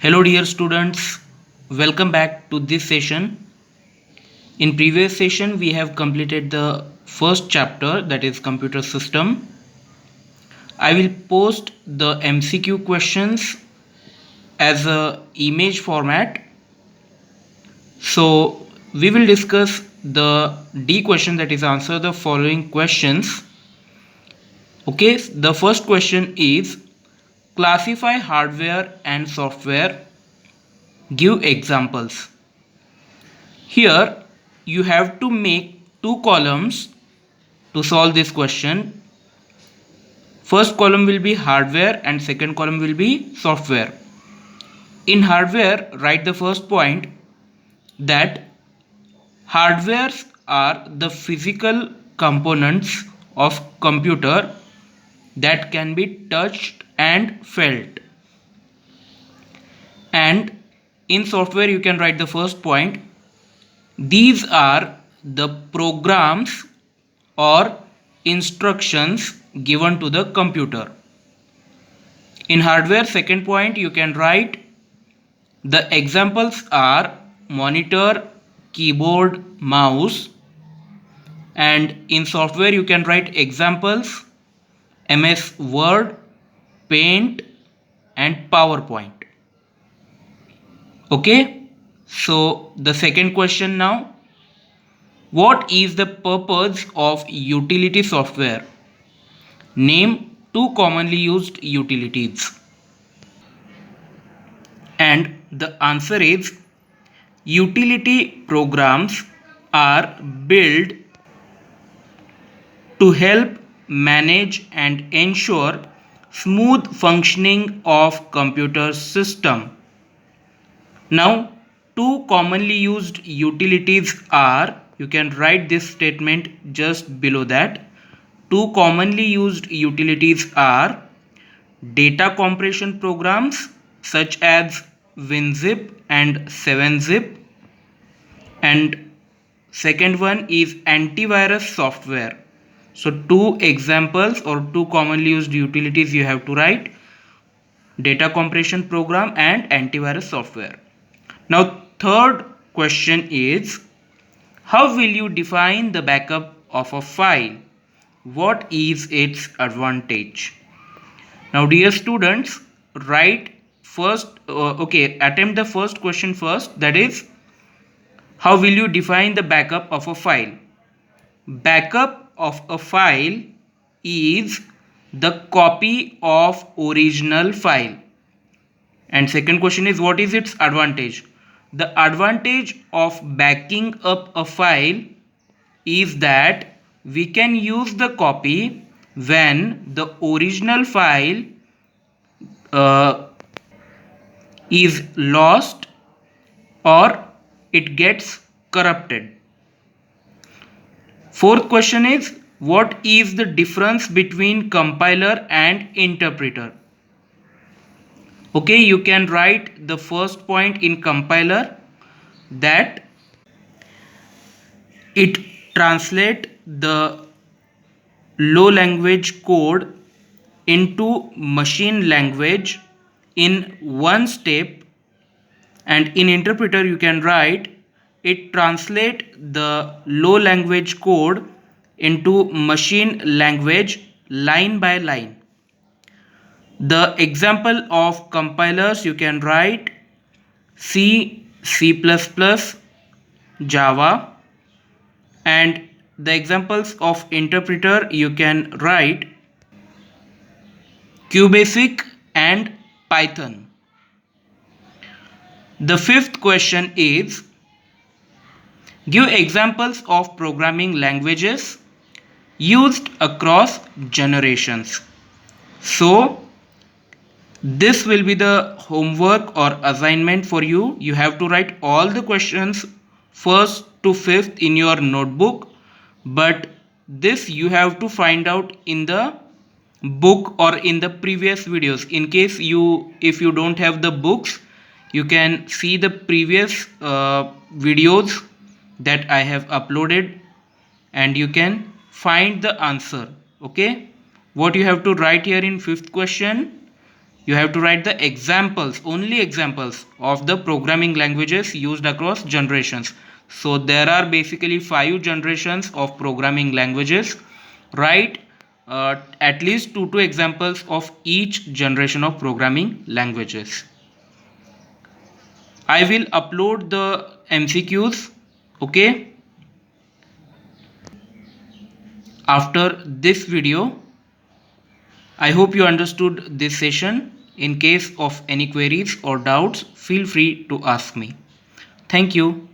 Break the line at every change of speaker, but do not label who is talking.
Hello dear students, welcome back to this session. In previous session we have completed the first chapter, that is computer system. I will post the MCQ questions as a image format. So we will discuss the D question, that is answer the following questions. Okay, the first question is classify hardware and software. Give examples. Here you have to make two columns to solve this question. First column will be hardware and second column will be software. In hardware, write the first point that hardwares are the physical components of computer that can be touched and felt. And in software you can write the first point, these are the programs or instructions given to the computer. In hardware, second point you can write the examples are monitor, keyboard, mouse. And in software you can write examples MS Word, Paint and PowerPoint. Okay, so the second question now, what is the purpose of utility software? Name two commonly used utilities. And the answer is utility programs are built to help manage and ensure smooth functioning of computer system. Now, two commonly used utilities are, you can write this statement just below that. Two commonly used utilities are data compression programs such as WinZip and 7-Zip, and second one is antivirus software. So two examples or two commonly used utilities you have to write, data compression program and antivirus software. Now third question is, how will you define the backup of a file? What is its advantage? Now dear students, write first, attempt the first question first, that is, how will you define the backup of a file? Backup of a file is the copy of original file. And second question is, what is its advantage? The advantage of backing up a file is that we can use the copy when the original file is lost or it gets corrupted. Fourth question is, what is the difference between compiler and interpreter? Okay, you can write the first point in compiler, that it translate the low language code into machine language in one step. And in interpreter you can write it translate the low language code into machine language line by line. The example of compilers you can write C, C++, Java, and the examples of interpreter you can write QBasic and Python. The fifth question is, give examples of programming languages used across generations. So this will be the homework or assignment for you. You have to write all the questions first to fifth in your notebook, but this you have to find out in the book or in the previous videos. In case if you don't have the books, you can see the previous videos that I have uploaded and you can find the answer. Okay, what you have to write here in fifth question, You have to write the examples, only examples of the programming languages used across generations. So there are basically 5 generations of programming languages. Write at least 2 examples of each generation of programming languages. I will upload the MCQs, okay, after this video. I hope you understood this session. In case of any queries or doubts, feel free to ask me. Thank you.